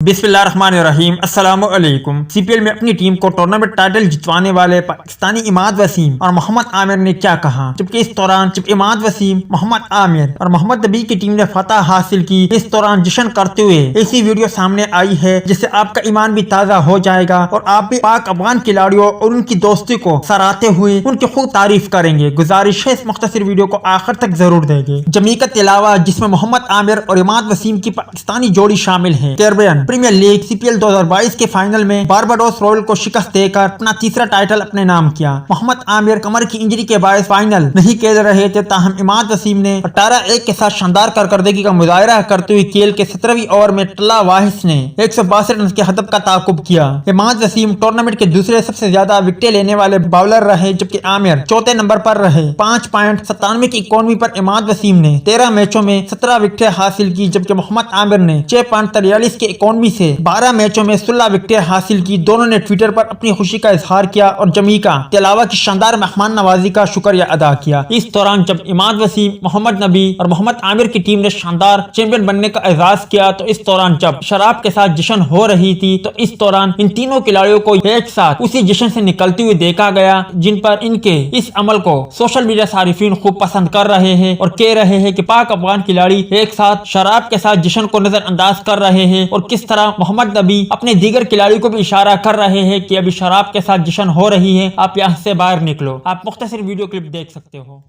बिस्मिल्लाहिर्रहमानिर्रहीम। अस्सलाम वालेकुम। सीपीएल में अपनी टीम को टूर्नामेंट टाइटल जितवाने वाले पाकिस्तानी इमाद वसीम और मोहम्मद आमिर ने क्या कहा, जबकि इस दौरान जब इमाद वसीम, मोहम्मद आमिर और मोहम्मद नबी की टीम ने फतह हासिल की, इस दौरान जश्न करते हुए ऐसी वीडियो सामने आई है जिससे आपका ईमान भी ताज़ा हो जाएगा और आप भी पाक अफगान खिलाड़ियों और उनकी दोस्ती को सराहते हुए उनकी खूब तारीफ करेंगे। गुजारिश है इस मुख्तसर वीडियो को आखिर तक जरूर देंगे। जमी का तिलावा जिसमें मोहम्मद आमिर और इमाद वसीम की पाकिस्तानी जोड़ी शामिल है। कैरिबियन प्रीमियर लीग सीपीएल 2022 के फाइनल में बारबाडोस रॉयल को शिकस्त देकर अपना तीसरा टाइटल अपने नाम किया। मोहम्मद आमिर कमर की इंजरी के बायस फाइनल नहीं खेल रहे थे, ताहम इमाद वसीम ने 18-1 के साथ शानदार कारकर्दगी का मुजाहरा करते हुए खेल के 17वीं ओवर में टल्ला वाहिस ने 162 रन के हदफ का ताकुब किया। इमाद वसीम टूर्नामेंट के दूसरे सबसे ज्यादा विकेटें लेने वाले बॉलर रहे, जबकि आमिर चौथे नंबर पर रहे। 5.97 की इकॉनमी पर इमाद वसीम ने 13 मैचों में 17 विकेटें हासिल की, जबकि मोहम्मद आमिर ने 6.43 के इकॉनमी से 12 मैचों में 16 विकेटें हासिल की। दोनों ने ट्विटर पर अपनी खुशी का इजहार किया और जमीका तिलावा की शानदार मेहमान नवाजी का शुक्रिया अदा किया। इस दौरान जब इमाद वसीम, मोहम्मद नबी और मोहम्मद आमिर की टीम ने शानदार चैंपियन बनने का एजाज किया, तो इस दौरान जब शराब के साथ जश्न हो रही थी, तो इस दौरान इन तीनों खिलाड़ियों को एक साथ उसी जश्न से निकलते हुए देखा गया, जिन पर इनके इस अमल को सोशल मीडिया सारिफीन खूब पसंद कर रहे हैं और कह रहे हैं कि पाक अफगान खिलाड़ी एक साथ शराब के साथ जश्न को नजरअंदाज कर रहे हैं और किस तरह मोहम्मद नबी अपने दीगर खिलाड़ियों को भी इशारा कर रहे हैं कि अभी शराब के साथ जश्न हो रही है, आप यहाँ से बाहर निकलो। आप मुख्तसर वीडियो क्लिप देख सकते हो।